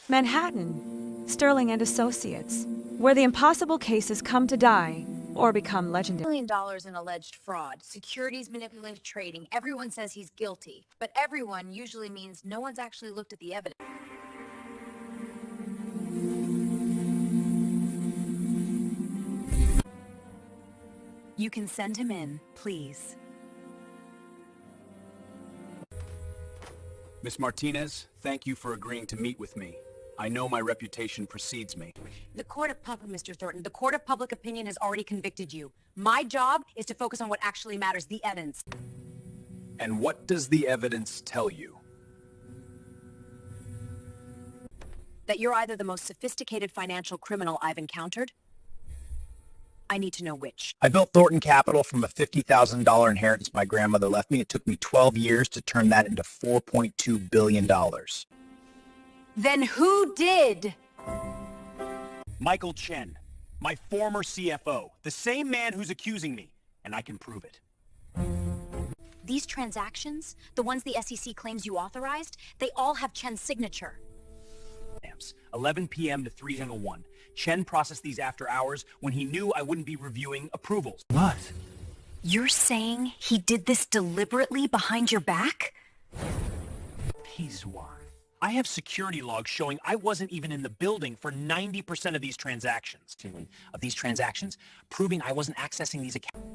Manhattan, Sterling and Associates, where the impossible cases come to die or become legendary. $1 million in alleged fraud, securities manipulated trading. Everyone says he's guilty, but everyone usually means no one's actually looked at the evidence. You can send him in, please. Miss Martinez, thank you for agreeing to meet with me. I know my reputation precedes me. The court of public, Mr. Thornton, the court of public opinion has already convicted you. My job is to focus on what actually matters, the evidence. And what does the evidence tell you? That you're either the most sophisticated financial criminal I've encountered. I need to know which. I built Thornton Capital from a $50,000 inheritance my grandmother left me. It took me 12 years to turn that into $4.2 billion. Then who did? Michael Chen, my former CFO, the same man who's accusing me, and I can prove it. These transactions, the ones the SEC claims you authorized, they all have Chen's signature. 11 p.m. to 3:01. Chen processed these after hours when he knew I wouldn't be reviewing approvals. What? You're saying he did this deliberately behind your back? Peaswar. I have security logs showing I wasn't even in the building for 90% of these transactions. Proving I wasn't accessing these accounts.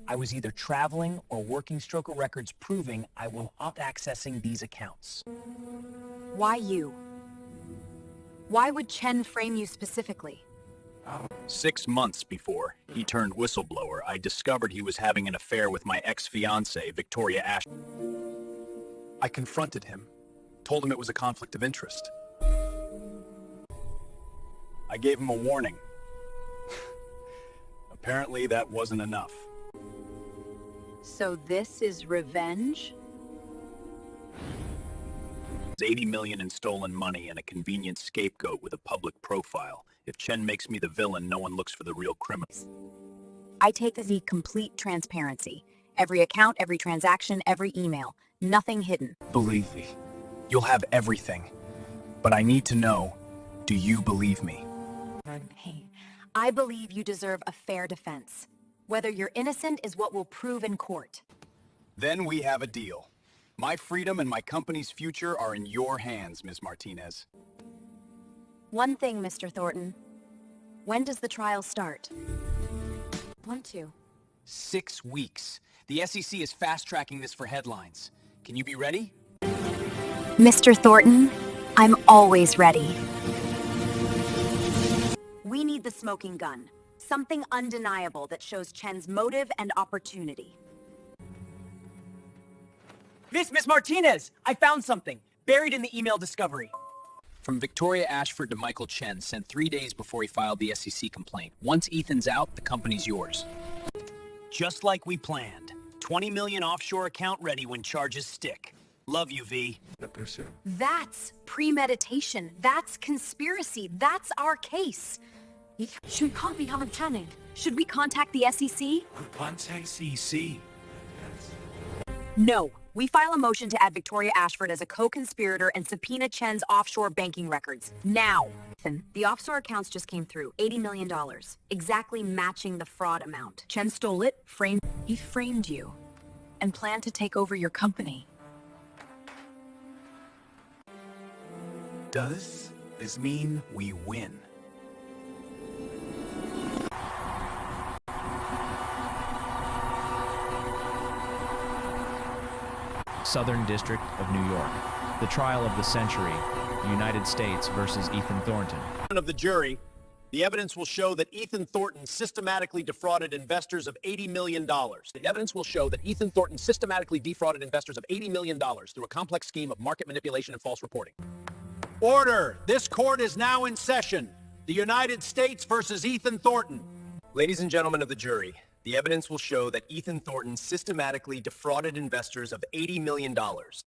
I was either traveling or working Stroker records proving I was not accessing these accounts. Why you? Why would Chen frame you specifically? 6 months before he turned whistleblower, I discovered he was having an affair with my ex-fiancée, Victoria Ashford. I confronted him, told him it was a conflict of interest. I gave him a warning. Apparently that wasn't enough. So this is revenge? 80 million in stolen money and a convenient scapegoat with a public profile. If Chen makes me the villain, no one looks for the real criminals. I take the complete transparency. Every account, every transaction, every email. Nothing hidden. Believe me, you'll have everything. But I need to know, do you believe me? Hey, I believe you deserve a fair defense. Whether you're innocent is what we'll prove in court. Then we have a deal. My freedom and my company's future are in your hands, Ms. Martinez. One thing, Mr. Thornton. When does the trial start? Want to? 6 weeks. The SEC is fast-tracking this for headlines. Can you be ready? Mr. Thornton, I'm always ready. We need the smoking gun. Something undeniable that shows Chen's motive and opportunity. Miss Martinez! I found something, buried in the email discovery. From Victoria Ashford to Michael Chen, sent 3 days before he filed the SEC complaint. Once Ethan's out, the company's yours. Just like we planned. 20 million offshore account ready when charges stick. Love you, V. That's premeditation. That's conspiracy. That's our case. Should we call Mohammed Channing? Should we contact the SEC? Contact CC. No. We file a motion to add Victoria Ashford as a co-conspirator and subpoena Chen's offshore banking records. Now! The offshore accounts just came through. $80 million. Exactly matching the fraud amount. Chen stole it, he framed you, and planned to take over your company. Does this mean we win? Southern District of New York. The trial of the century, United States versus Ethan Thornton. Of the jury, the evidence will show that Ethan Thornton systematically defrauded investors of $80 million. The evidence will show that Ethan Thornton systematically defrauded investors of $80 million through a complex scheme of market manipulation and false reporting. Order! This court is now in session. The United States versus Ethan Thornton. Ladies and gentlemen of the jury, the evidence will show that Ethan Thornton systematically defrauded investors of $80 million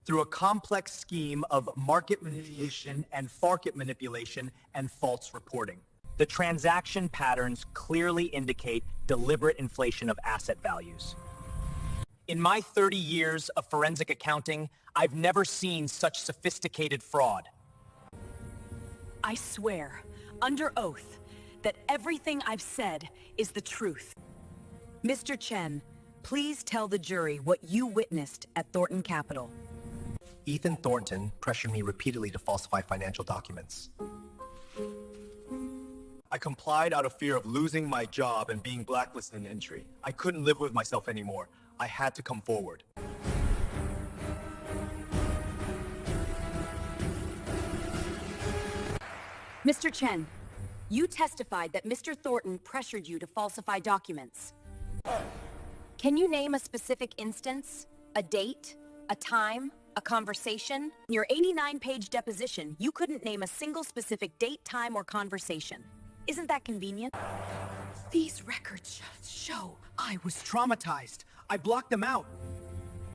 Through a complex scheme of market manipulation and market manipulation and false reporting. The transaction patterns clearly indicate deliberate inflation of asset values. In my 30 years of forensic accounting, I've never seen such sophisticated fraud. I swear, under oath, that everything I've said is the truth. Mr. Chen, please tell the jury what you witnessed at Thornton Capital. Ethan Thornton pressured me repeatedly to falsify financial documents. I complied out of fear of losing my job and being blacklisted in entry. I couldn't live with myself anymore. I had to come forward. Mr. Chen, you testified that Mr. Thornton pressured you to falsify documents. Can you name a specific instance, a date, a time, a conversation? In your 89-page deposition, you couldn't name a single specific date, time, or conversation. Isn't that convenient? These records show I was traumatized. I blocked them out.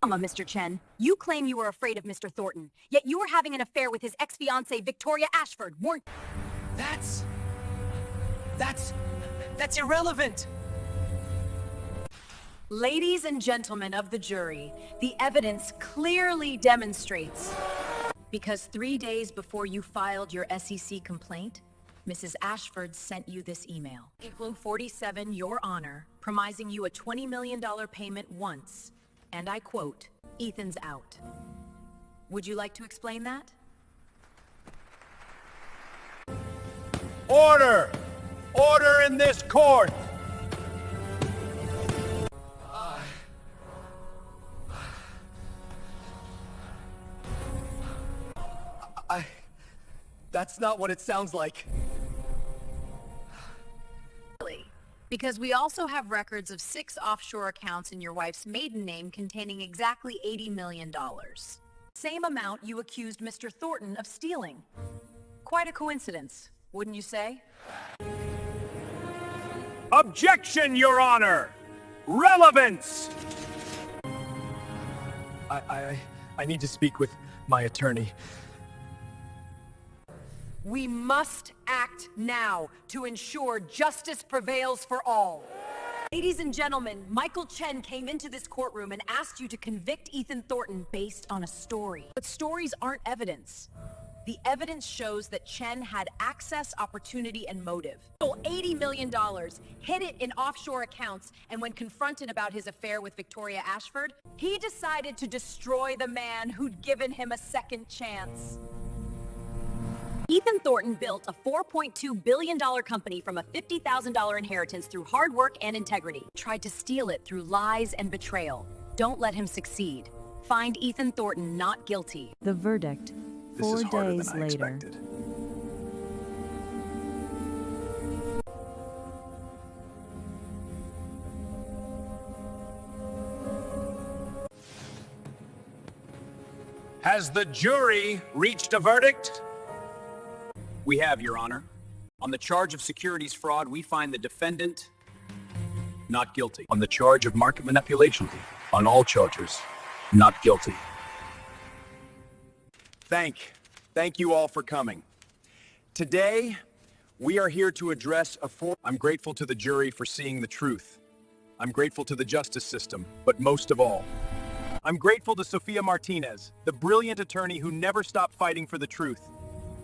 Mr. Chen, you claim you were afraid of Mr. Thornton, yet you were having an affair with his ex-fiancée, Victoria Ashford, weren't... That's irrelevant. Ladies and gentlemen of the jury, the evidence clearly demonstrates. Because 3 days before you filed your SEC complaint, Mrs. Ashford sent you this email. April 47, Your Honor, promising you a $20 million payment once. And I quote, Ethan's out. Would you like to explain that? Order! Order in this court! That's not what it sounds like. Because we also have records of 6 offshore accounts in your wife's maiden name containing exactly $80 million. Same amount you accused Mr. Thornton of stealing. Quite a coincidence, wouldn't you say? Objection, Your Honor! Relevance! I need to speak with my attorney. We must act now to ensure justice prevails for all. Ladies and gentlemen, Michael Chen came into this courtroom and asked you to convict Ethan Thornton based on a story. But stories aren't evidence. The evidence shows that Chen had access, opportunity, and motive. $80 million, hid it in offshore accounts, and when confronted about his affair with Victoria Ashford, he decided to destroy the man who'd given him a second chance. Ethan Thornton built a $4.2 billion company from a $50,000 inheritance through hard work and integrity. Tried to steal it through lies and betrayal. Don't let him succeed. Find Ethan Thornton not guilty. The verdict, This 4 is harder days than I later. expected. Has the jury reached a verdict? We have, Your Honor. On the charge of securities fraud, we find the defendant not guilty. On the charge of market manipulation, on all charges, not guilty. Thank you all for coming. Today, we are here to address I'm grateful to the jury for seeing the truth. I'm grateful to the justice system, but most of all, I'm grateful to Sophia Martinez, the brilliant attorney who never stopped fighting for the truth.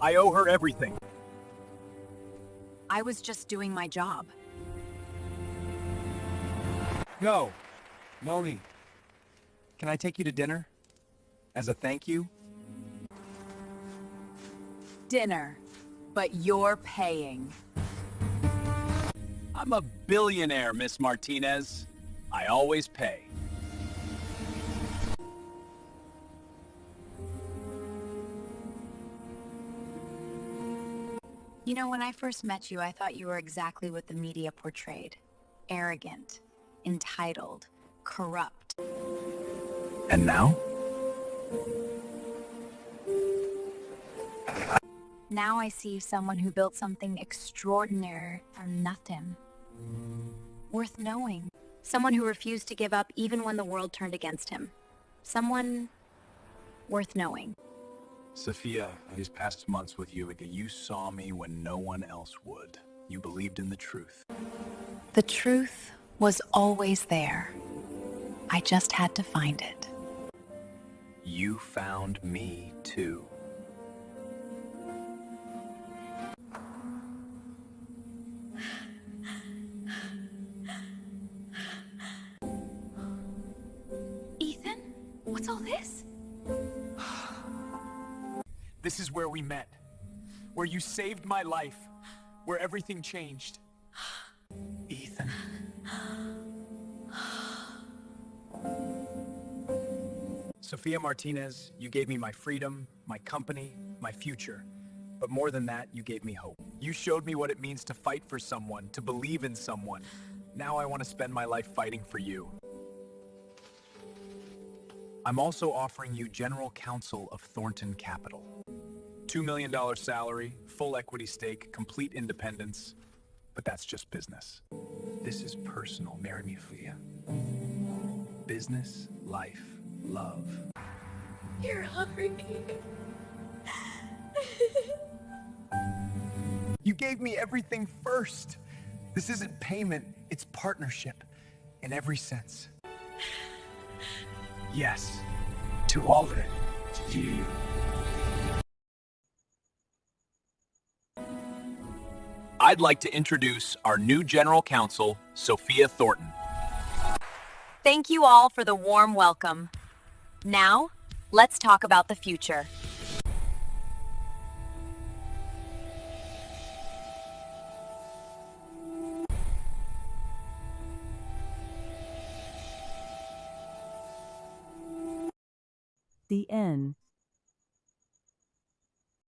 I owe her everything. I was just doing my job. No. Moni, can I take you to dinner? As a thank you? Dinner, but you're paying. I'm a billionaire, Miss Martinez. I always pay. You know, when I first met you, I thought you were exactly what the media portrayed. Arrogant, entitled, corrupt. And now? Now I see someone who built something extraordinary from nothing. Worth knowing. Someone who refused to give up even when the world turned against him. Someone worth knowing. Sophia, these past months with you, you saw me when no one else would. You believed in the truth. The truth was always there. I just had to find it. You found me too. What's all this? This is where we met. Where you saved my life. Where everything changed. Ethan. Sophia Martinez, you gave me my freedom, my company, my future. But more than that, you gave me hope. You showed me what it means to fight for someone, to believe in someone. Now I want to spend my life fighting for you. I'm also offering you General Counsel of Thornton Capital. $2 million salary, full equity stake, complete independence. But that's just business. This is personal. Marry me, Sophia. Business, life, love. You're hungry. You gave me everything first. This isn't payment, it's partnership in every sense. Yes, to all of it, to you. I'd like to introduce our new General Counsel, Sophia Thornton. Thank you all for the warm welcome. Now, let's talk about the future. The end.